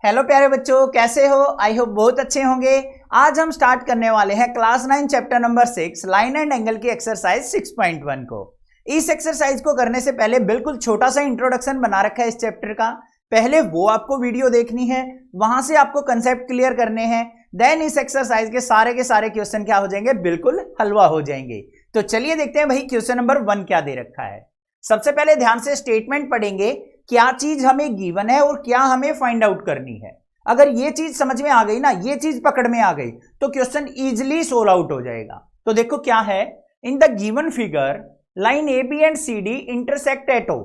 Hello प्यारे बच्चों, कैसे हो? आई होप बहुत अच्छे होंगे। आज हम स्टार्ट करने वाले हैं class 9 chapter number 6 line and angle की एक्सरसाइज 6.1 को। इस एक्सरसाइज को करने से पहले बिल्कुल छोटा सा इंट्रोडक्शन बना रखा है इस चैप्टर का। पहले वो आपको वीडियो देखनी है, वहां से आपको कंसेप्ट क्लियर करने हैं, देन इस एक्सरसाइज के सारे क्वेश्चन क्या हो जाएंगे, बिल्कुल हलवा हो जाएंगे। तो चलिए देखते हैं भाई क्वेश्चन नंबर 1 क्या दे रखा है। सबसे पहले ध्यान से स्टेटमेंट पढ़ेंगे, क्या चीज हमें गिवन है और क्या हमें फाइंड आउट करनी है। अगर ये चीज समझ में आ गई ना, ये चीज पकड़ में आ गई तो क्वेश्चन इजीली सोल्व आउट हो जाएगा। तो देखो क्या है, in the given figure line A B and C D intersect at O.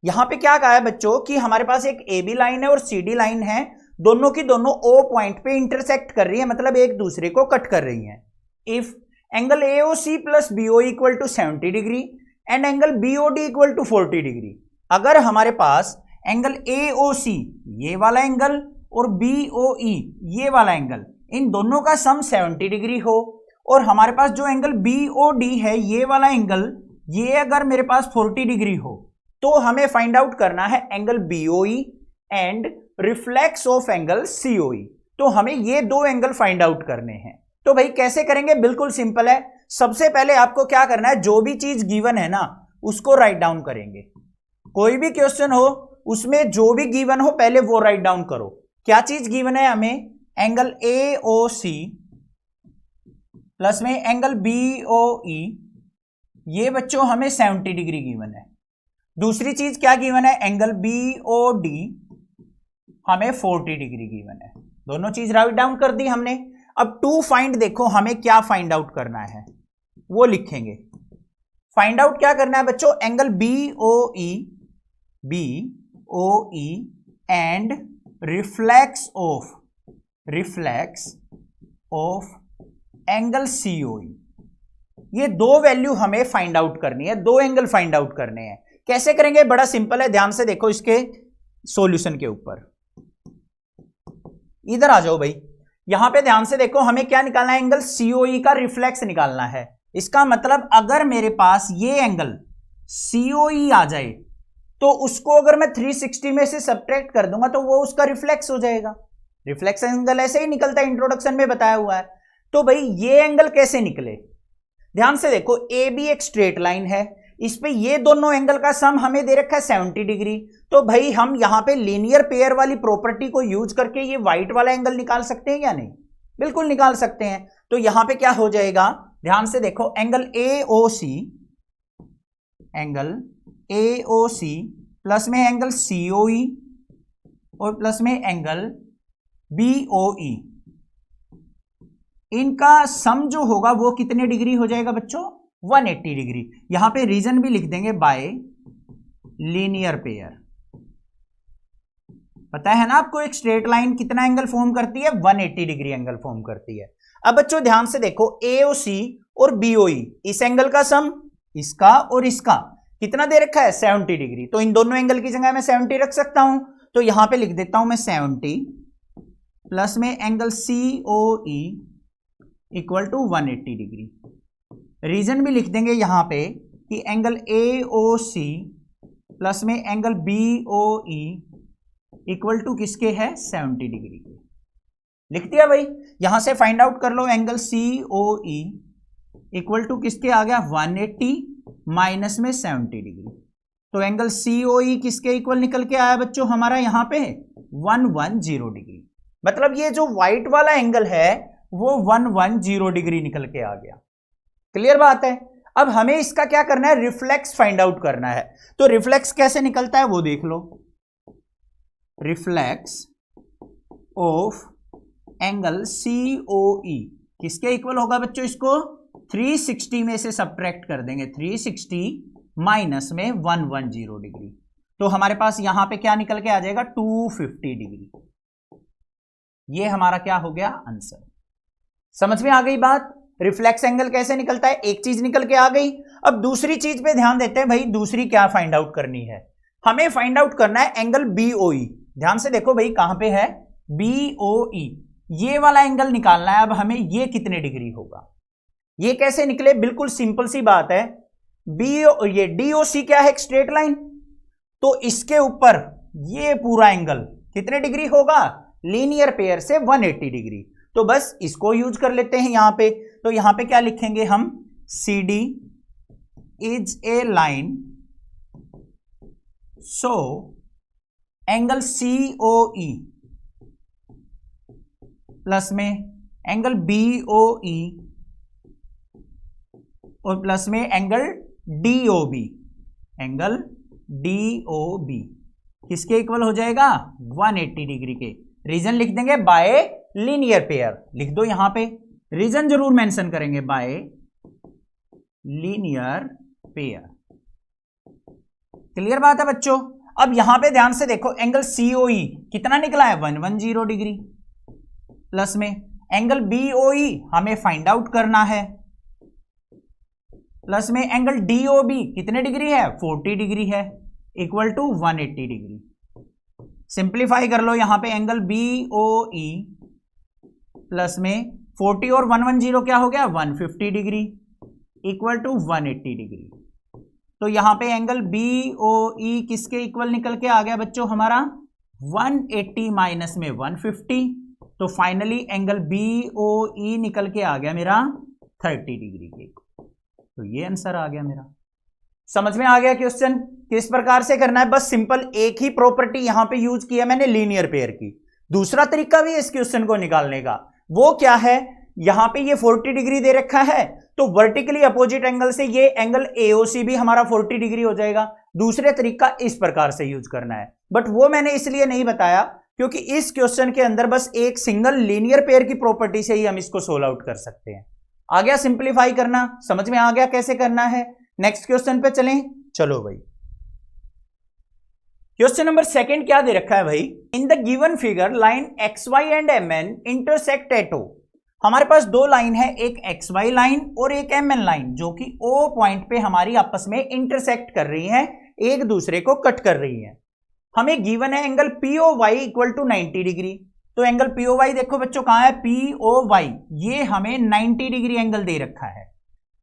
यहां पे क्या कहा है बच्चों कि हमारे पास एक ए बी लाइन है और सी डी लाइन है, दोनों की दोनों ओ पॉइंट पे इंटरसेक्ट कर रही है, मतलब एक दूसरे को कट कर रही है। If angle AOC plus BO equal to 70 degree and angle BOD equal to 40 degree. अगर हमारे पास एंगल AOC ये वाला एंगल और BOE ये वाला एंगल, इन दोनों का सम 70 डिग्री हो, और हमारे पास जो एंगल BOD है ये वाला एंगल, ये अगर मेरे पास 40 डिग्री हो, तो हमें फाइंड आउट करना है angle BOE and reflex of angle COE। तो हमें ये दो एंगल फाइंड आउट करने हैं। तो भाई कैसे करेंगे, बिल्कुल सिंपल है। सबसे पहले आपको क्या करना है, जो भी चीज गिवन है ना उसको राइट डाउन करेंगे। कोई भी क्वेश्चन हो उसमें जो भी गिवन हो पहले वो राइट डाउन करो। क्या चीज गिवन है हमें, एंगल AOC प्लस में एंगल BOE, ये बच्चों हमें 70 डिग्री गिवन है। दूसरी चीज क्या गिवन है, एंगल BOD हमें 40 डिग्री गिवन है। दोनों चीज राइट डाउन कर दी हमने। अब टू फाइंड देखो हमें क्या फाइंड आउट करना है, वो लिखेंगे। फाइंड आउट क्या करना है बच्चों, angle BOE and reflex of angle COE। ये दो वैल्यू हमें फाइंड आउट करनी है, दो एंगल फाइंड आउट करने हैं। कैसे करेंगे, बड़ा सिंपल है, ध्यान से देखो इसके सॉल्यूशन के ऊपर। इधर आ जाओ भाई, यहां पे ध्यान से देखो, हमें क्या निकालना है, एंगल COE का रिफ्लेक्स निकालना है। इसका मतलब अगर मेरे पास ये एंगल COE आ जाए तो उसको अगर मैं 360 में से सब्ट्रैक्ट कर दूंगा तो वो उसका रिफ्लेक्स हो जाएगा। रिफ्लेक्स एंगल ऐसे ही निकलता है, इंट्रोडक्शन में बताया हुआ है। तो भाई ये एंगल कैसे निकले, ध्यान से देखो, AB एक स्ट्रेट लाइन है, इस पे ये दोनों एंगल का सम हमें दे रखा है 70 डिग्री। तो भाई हम यहां पे लीनियर पेयर वाली प्रॉपर्टी को यूज करके ये व्हाइट वाला एंगल निकाल सकते हैं या नहीं, बिल्कुल निकाल सकते हैं। तो यहां पे क्या हो जाएगा, ध्यान से देखो, एंगल AOC प्लस में एंगल COE और प्लस में एंगल BOE, इनका सम जो होगा वो कितने डिग्री हो जाएगा बच्चों, 180 डिग्री। यहां पे रीजन भी लिख देंगे, बाय लीनियर पेयर। पता है ना आपको, एक स्ट्रेट लाइन कितना एंगल फॉर्म करती है, 180 डिग्री एंगल फॉर्म करती है। अब बच्चों ध्यान से देखो, AOC और BOE, इस एंगल का सम इसका और इसका कितना दे रखा है, 70 डिग्री। तो इन दोनों एंगल की जगह मैं 70 रख सकता हूं। तो यहां पे लिख देता हूं मैं 70 प्लस में angle COE equal to 180 degree. Reason भी लिख देंगे यहां पे कि एंगल AOC प्लस में एंगल BOE इक्वल टू किसके है, 70 डिग्री। लिख दिया भाई। यहां से फाइंड आउट कर लो, एंगल COE इक्वल टू किसके आ गया, 180 माइनस में 70 डिग्री। तो एंगल COE किसके इक्वल निकल के आया बच्चों हमारा, यहां पे 110 डिग्री। मतलब ये जो व्हाइट वाला एंगल है वो 110 डिग्री निकल के आ गया। क्लियर बात है। अब हमें इसका क्या करना है, रिफ्लेक्स फाइंड आउट करना है। तो रिफ्लेक्स कैसे निकलता है वो देख लो। रिफ्लेक्स ऑफ एंगल COE किसके इक्वल होगा बच्चों, इसको 360 में से सब्ट्रैक्ट कर देंगे, 360 माइनस में 110 डिग्री। तो हमारे पास यहां पे क्या निकल के आ जाएगा, 250 डिग्री। ये हमारा क्या हो गया, आंसर। समझ में आ गई बात, रिफ्लेक्स एंगल कैसे निकलता है, एक चीज निकल के आ गई। अब दूसरी चीज पे ध्यान देते हैं भाई, दूसरी क्या फाइंड आउट करनी है, हमें फाइंड आउट करना है एंगल BOE। ध्यान से देखो भाई, कहां पे है, BOE, ये वाला एंगल निकालना है। अब हमें ये कितने डिग्री होगा, ये कैसे निकले, बिल्कुल सिंपल सी बात है। ये DOC क्या है, एक स्ट्रेट लाइन, तो इसके ऊपर ये पूरा एंगल कितने डिग्री होगा, लीनियर पेयर से 180 डिग्री। तो बस इसको यूज कर लेते हैं यहां पे। तो यहां पे क्या लिखेंगे हम, CD is a line so angle COE plus में एंगल BOE और प्लस में एंगल DOB, एंगल DOB किसके इक्वल हो जाएगा, 180 डिग्री के। रीजन लिख देंगे बाय लीनियर पेयर, लिख दो यहां पे, रीजन जरूर मेंशन करेंगे, बाय लीनियर पेयर। क्लियर बात है बच्चों। अब यहां पे ध्यान से देखो, एंगल COE कितना निकला है, 110 डिग्री, प्लस में एंगल BOE हमें फाइंड आउट करना है, प्लस में एंगल DOB कितने डिग्री है, 40 डिग्री है, इक्वल टू 180 डिग्री। सिंप्लीफाई कर लो, यहां पे एंगल BOE प्लस में 40 और 110 क्या हो गया, 150 डिग्री, इक्वल टू 180 डिग्री। तो यहां पे एंगल BOE किसके इक्वल निकल के आ गया बच्चों हमारा, 180 माइनस में 150, तो फाइनली एंगल BOE निकल के आ गया मेरा 30 डिग्री के। तो ये आंसर आ गया मेरा। समझ में आ गया क्वेश्चन किस प्रकार से करना है। बस सिंपल एक ही प्रॉपर्टी यहां पे यूज किया मैंने लीनियर पेयर की। दूसरा तरीका भी है इस क्वेश्चन को निकालने का, वो क्या है, यहां पे ये 40 डिग्री दे रखा है, तो वर्टिकली अपोजिट एंगल से ये एंगल AOC भी हमारा 40 डिग्री हो जाएगा। दूसरे तरीका इस प्रकार से यूज करना है, बट वो मैंने इसलिए नहीं बताया क्योंकि इस क्वेश्चन के अंदर बस एक सिंगल लीनियर पेयर की प्रॉपर्टी से ही हम इसको सोल्व आउट कर सकते हैं। आ गया सिंप्लीफाई करना, समझ में आ गया कैसे करना है। नेक्स्ट क्वेश्चन पे चलें, चलो भाई। क्वेश्चन नंबर सेकंड क्या दे रखा है भाई, इन the given figure line XY and MN intersect at O। हमारे पास दो लाइन है, एक XY लाइन और एक MN लाइन, जो कि O पॉइंट पे हमारी आपस में इंटरसेक्ट कर रही है, एक दूसरे को कट कर रही है। हमें गिवन है angle POY equal to 90 degree. तो एंगल POY देखो बच्चों कहां है, POY ये हमें 90 डिग्री एंगल दे रखा है।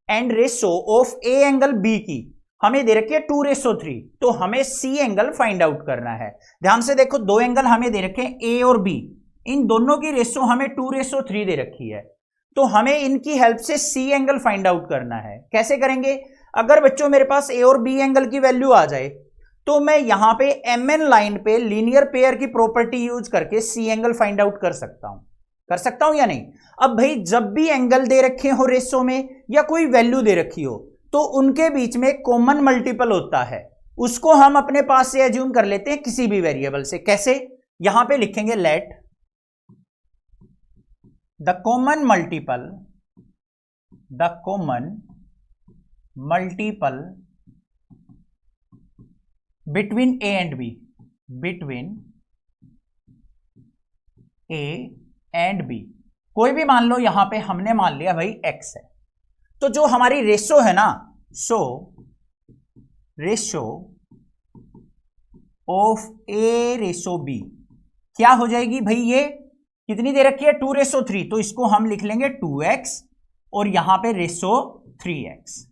And ratio of A angle B की हमें दे रखी है 2:3, तो हमें C एंगल फाइंड आउट करना है। ध्यान से देखो, दो एंगल हमें दे रखे हैं A और B, इन दोनों की रेशो हमें 2:3 दे रखी है, तो हमें इनकी हेल्प से C एंगल फाइंड आउट करना है। कैसे करेंगे, अगर बच्चों मेरे पास A और B एंगल की वैल्यू आ जाए तो मैं यहां पे MN लाइन पे लीनियर पेयर की प्रॉपर्टी यूज करके C एंगल फाइंड आउट कर सकता हूं या नहीं। अब भाई जब भी एंगल दे रखे हो रेशो में या कोई वैल्यू दे रखी हो, तो उनके बीच में कॉमन मल्टीपल होता है, उसको हम अपने पास से एज्यूम कर लेते हैं किसी भी वेरिएबल से। कैसे, यहां पे लिखेंगे let the common multiple between A and B, between A and B, कोई भी मान लो, यहां पे हमने मान लिया भाई X है, तो जो हमारी रेशो है ना, so ratio of A ratio B क्या हो जाएगी भाई, ये कितनी दे रखी है 2:3, तो इसको हम लिख लेंगे 2x और यहां पे रेशो 3x।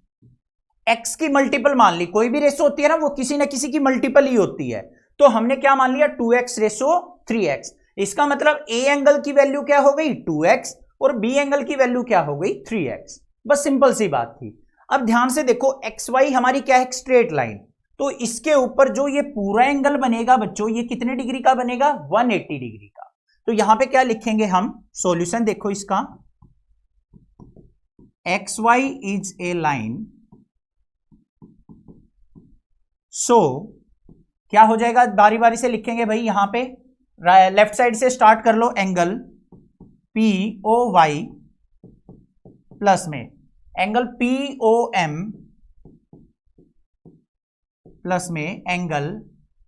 x की मल्टीपल मान ली, कोई भी रेशो होती है ना वो किसी ना किसी की मल्टीपल ही होती है, तो हमने क्या मान लिया 2x रेशो 3x। इसका मतलब A एंगल की वैल्यू क्या हो गई 2x और B एंगल की वैल्यू क्या हो गई 3x। बस सिंपल सी बात थी। अब ध्यान से देखो, XY हमारी क्या है, स्ट्रेट लाइन, तो इसके ऊपर जो ये पूरा एंगल बनेगा बच्चों, ये कितने डिग्री का बनेगा, 180 डिग्री का। तो यहां पे क्या लिखेंगे हम, सॉल्यूशन देखो इसका, XY इज ए लाइन, सो क्या हो जाएगा, बारी बारी से लिखेंगे भाई। यहां पे लेफ्ट साइड से स्टार्ट कर लो, एंगल POY प्लस में एंगल POM प्लस में एंगल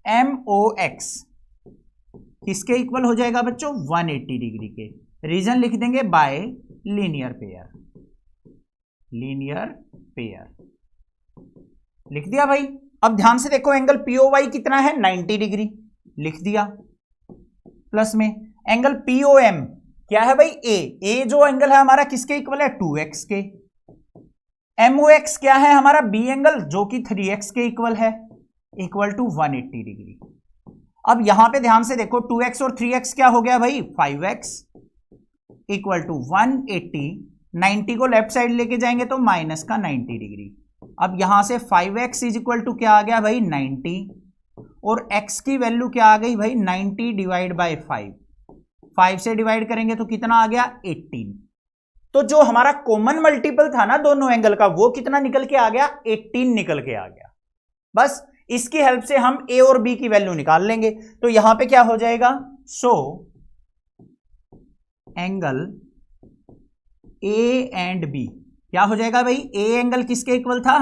MOX किसके इक्वल हो जाएगा बच्चों, 180 डिग्री के। रीजन लिख देंगे बाय लीनियर पेयर, लिख दिया भाई। अब ध्यान से देखो, एंगल POY कितना है, 90 डिग्री, लिख दिया, प्लस में एंगल POM क्या है भाई, A जो एंगल है हमारा किसके इक्वल है, 2x के। MOX क्या है हमारा, B एंगल जो कि 3x के इक्वल है, इक्वल टू 180 डिग्री। अब यहां पे ध्यान से देखो 2x और 3x क्या हो गया भाई 5x इक्वल टू 180, 90 को लेफ्ट साइड लेके जाएंगे तो माइनस का 90 डिग्री। अब यहां से 5x इज इक्वल टू क्या आ गया भाई 90 और x की वैल्यू क्या आ गई भाई 90 डिवाइड बाय 5 से डिवाइड करेंगे तो कितना आ गया 18। तो जो हमारा कॉमन मल्टीपल था ना दोनों एंगल का वो कितना निकल के आ गया 18 निकल के आ गया। बस इसकी हेल्प से हम a और b की वैल्यू निकाल लेंगे। तो यहां पे क्या हो जाएगा so angle a and b क्या हो जाएगा भाई a एंगल किसके इक्वल था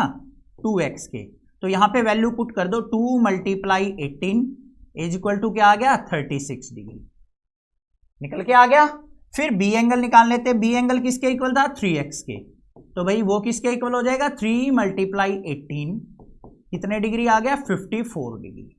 2x के। तो यहां पे वैल्यू पुट कर दो 2 मल्टीप्लाई 18 इज इक्वल टू क्या आ गया 36 डिग्री निकल के आ गया। फिर b एंगल निकाल लेते हैं। b एंगल किसके इक्वल था 3x के। तो भाई वो किसके इक्वल हो जाएगा 3 मल्टीप्लाई 18 कितने डिग्री आ गया 54 डिग्री।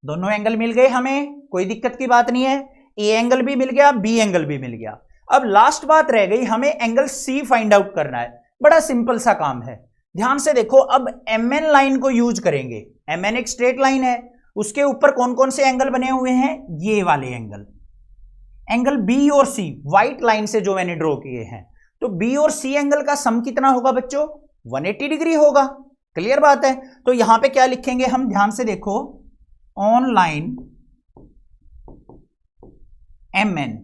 दोनों एंगल मिल गए हमें, कोई दिक्कत की बात नहीं है। a एंगल भी मिल गया b एंगल भी मिल गया। अब लास्ट बात रह गई हमें एंगल c फाइंड आउट करना है। बड़ा सिंपल सा काम है, ध्यान से देखो। अब mn लाइन को यूज करेंगे। mn एक स्ट्रेट लाइन है, उसके ऊपर कौन कौन से एंगल बने हुए हैं ये वाले एंगल, एंगल b और c व्हाइट लाइन से जो मैंने ड्रॉ किए हैं। तो b और c एंगल का सम कितना होगा बच्चों 180 डिग्री होगा। क्लियर बात है। तो यहां पे क्या लिखेंगे हम, ध्यान से देखो ऑन लाइन mn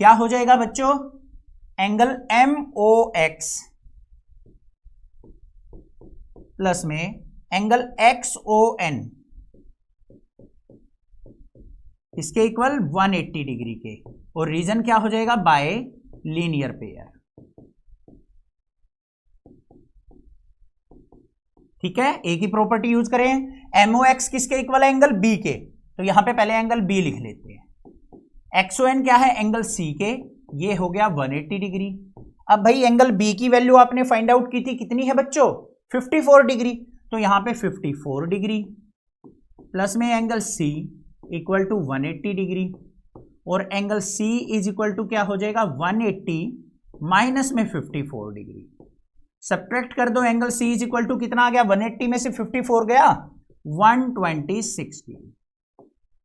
क्या हो जाएगा बच्चों एंगल MOX प्लस में एंगल XON इसके इक्वल 180 डिग्री के, और रीजन क्या हो जाएगा बाय लीनियर पेयर। ठीक है, एक ही प्रॉपर्टी यूज करें। MOX किसके इक्वल है एंगल B के, तो यहां पे पहले एंगल B लिख लेते हैं। XON क्या है एंगल C के, ये हो गया 180 डिग्री। अब भाई एंगल B की वैल्यू आपने फाइंड आउट की थी, कितनी है बच्चों 54 डिग्री। तो यहां पे 54 डिग्री प्लस में angle C equal to 180 degree, और angle C is equal to क्या हो जाएगा 180 माइनस में 54 डिग्री। सब्ट्रैक्ट कर दो, angle C is equal to कितना आ गया 180 में से 54 गया 126 डिग्री।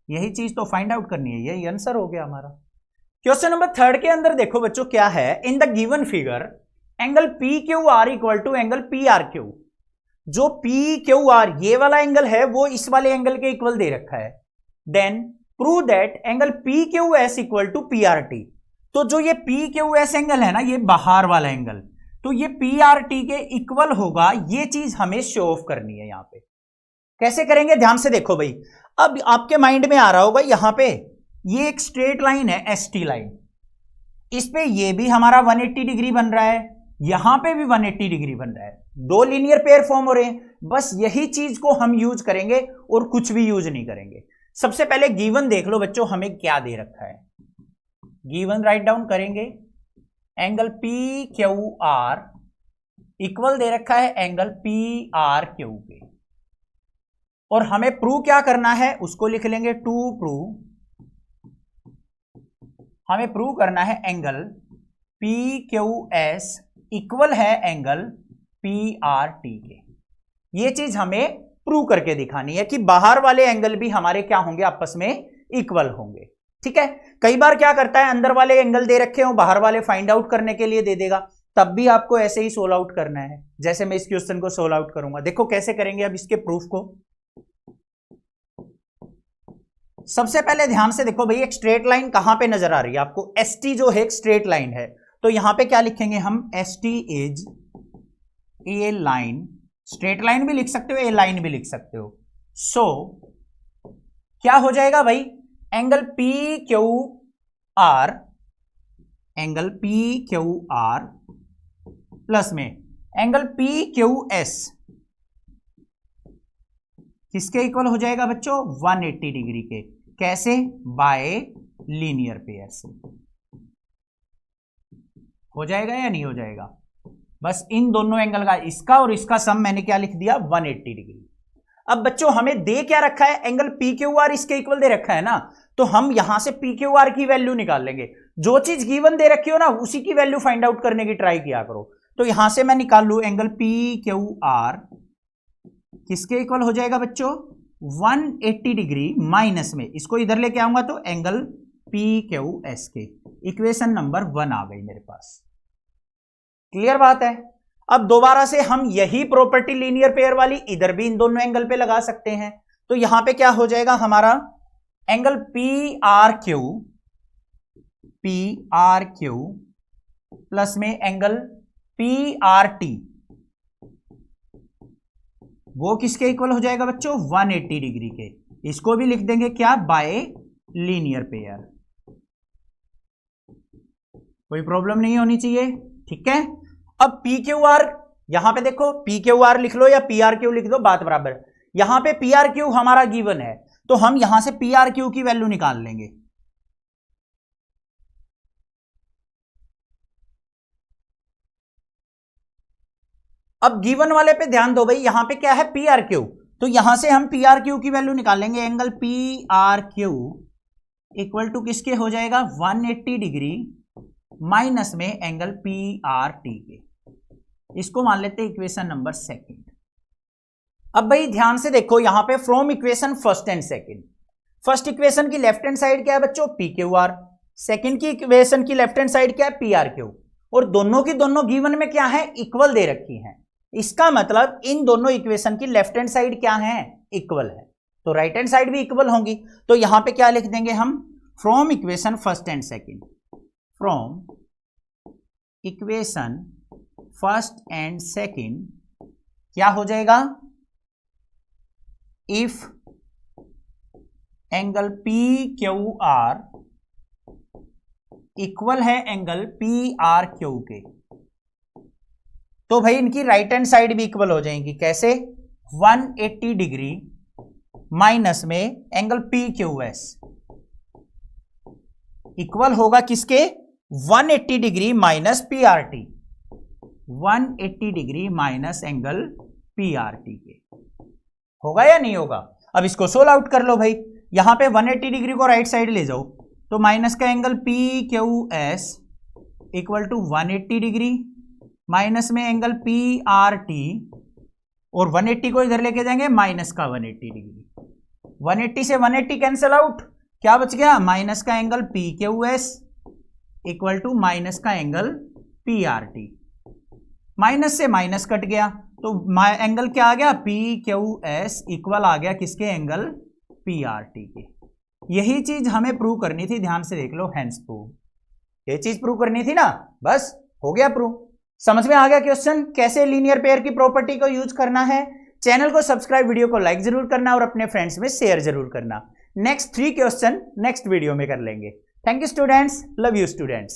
यही चीज तो फाइंड आउट करनी है, यही आंसर हो गया हमारा। क्वेश्चन नंबर 3 के अंदर देखो बच्चों क्या है, in the given figure angle PQR equal to angle PRQ। जो PQR ये वाला एंगल है वो इस वाले एंगल के इक्वल दे रखा है। Then prove that angle PQS equal to PRT। तो जो ये PQS एंगल है ना, ये बाहर वाला एंगल, तो ये PRT के इक्वल होगा। ये चीज हमें शो ऑफ करनी है। यहां पे कैसे करेंगे, ध्यान से देखो भाई। अब आपके माइंड में आ रहा होगा यहां पे ये एक स्ट्रेट लाइन है ST लाइन, इस पे ये भी हमारा 180 डिग्री बन रहा है, यहां पे भी 180 डिग्री बन रहा है, दो लीनियर पेयर फॉर्म हो रहे हैं। बस यही चीज को हम यूज करेंगे और कुछ भी यूज नहीं करेंगे। सबसे पहले गिवन देख लो बच्चों हमें क्या दे रखा है। गिवन राइट डाउन करेंगे, एंगल PQR इक्वल दे रखा है एंगल PRQ के, और हमें प्रूव क्या करना है उसको लिख लेंगे। टू प्रूव, हमें प्रूव करना है एंगल PQS इक्वल है एंगल PRT के। ये चीज हमें प्रूव करके दिखानी है कि बाहर वाले एंगल भी हमारे क्या होंगे आपस में इक्वल होंगे। ठीक है, कई बार क्या करता है अंदर वाले एंगल दे रखे हो, बाहर वाले फाइंड आउट करने के लिए दे देगा, तब भी आपको ऐसे ही सोल्व आउट करना है जैसे मैं इस क्वेश्चन को सोल्व आउट करूंगा। देखो कैसे करेंगे अब इसके प्रूफ को। सबसे पहले ध्यान से देखो भाई, एक स्ट्रेट लाइन कहां पे नजर आ रही है आपको, ST जो है एक स्ट्रेट लाइन है। तो यहां पे क्या लिखेंगे हम, ST is a line, straight line भी लिख सकते हो ए लाइन भी लिख सकते हो। सो क्या हो जाएगा भाई, angle PQR, angle PQR plus में एंगल PQS किसके इक्वल हो जाएगा बच्चों 180 डिग्री के। कैसे, बाय लीनियर पेयर से। हो जाएगा या नहीं हो जाएगा, बस इन दोनों एंगल का, इसका और इसका सम मैंने क्या लिख दिया 180 डिग्री। अब बच्चों हमें दे क्या रखा है, एंगल PQR इसके इक्वल दे रखा है ना, तो हम यहां से PQR की वैल्यू निकाल लेंगे। जो चीज गिवन दे रखी हो ना उसी की वैल्यू फाइंड आउट करने की ट्राई किया करो। तो यहां से मैं निकाल लू एंगल PQR किसके इक्वल हो जाएगा बच्चों 180 डिग्री माइनस में, इसको इधर लेके आऊंगा तो एंगल पी क्यू एस के। इक्वेशन नंबर 1 आ गई मेरे पास। क्लियर बात है। अब दोबारा से हम यही प्रॉपर्टी लीनियर पेयर वाली इधर भी इन दोनों एंगल पे लगा सकते हैं। तो यहां पे क्या हो जाएगा हमारा angle P R Q plus में एंगल पी आर टी, वो किसके इक्वल हो जाएगा बच्चों? 180 डिग्री के। इसको भी लिख देंगे क्या? Bye linear pair. कोई प्रॉब्लम नहीं होनी चाहिए, ठीक है। अब पी क्यू आर, यहां पे देखो पी क्यू आर लिख लो या पी आर क्यू लिख दो, बात बराबर। यहां पे पी आर क्यू हमारा गिवन है, तो हम यहां से पी आर क्यू की वैल्यू निकाल लेंगे। अब गिवन वाले पे ध्यान दो भाई, यहां पे क्या है? पी आर क्यू, तो यहां से हम पी आर क्यू की वैल्यू निकाल लेंगे। Angle P R Q equal to किसके हो जाएगा? 180 डिग्री माइनस में एंगल पी आर टी के। इसको मान लेते हैं इक्वेशन नंबर 2। अब भाई ध्यान से देखो, यहां पे from equation first and second, first equation की लेफ्ट हैंड साइड क्या है बच्चों? P Q R. सेकंड की इक्वेशन की लेफ्ट हैंड साइड क्या है? P R Q. और दोनों की दोनों गिवन में क्या है? इक्वल दे रखी है। इसका मतलब इन दोनों इक्वेशन की लेफ्ट हैंड साइड क्या है? इक्वल है। तो राइट हैंड साइड भी इक्वल होंगी। तो यहां पे क्या लिख देंगे हम? From equation first and second, from equation first and second क्या हो जाएगा? If angle P Q R equal है एंगल पी आर क्यू के, तो भाई इनकी राइट हैंड साइड भी इक्वल हो जाएंगी। कैसे? 180 डिग्री माइनस में angle P Q S equal होगा किसके? 180 degree minus P R T, 180 degree minus angle P R T के। होगा या नहीं होगा? अब इसको सोल्व आउट कर लो भाई। यहां पे 180 डिग्री को राइट साइड ले जाओ, तो माइनस का angle P Q S equal to 180 degree minus में एंगल पी आर टी, और 180 को इधर लेके जाएंगे माइनस का 180 डिग्री। 180 से 180 कैंसिल आउट, क्या बच गया? माइनस का angle P Q S equal to minus का angle P R T. Minus से माइनस कट गया, तो एंगल क्या आ गया? पी क्यू एस इक्वल आ गया किसके? एंगल पी आर टी के। यही चीज हमें प्रूव करनी थी, ध्यान से देख लो, हैंस प्रूव। ये चीज प्रूव करनी थी ना, बस हो गया प्रूव। समझ में आ गया क्वेश्चन कैसे लीनियर पेयर की प्रॉपर्टी को यूज करना है? चैनल को सब्सक्राइब, वीडियो को लाइक जरूर करना और अपने फ्रेंड्स में शेयर जरूर करना। नेक्स्ट 3 क्वेश्चन नेक्स्ट वीडियो में कर लेंगे। Thank you students, love you students.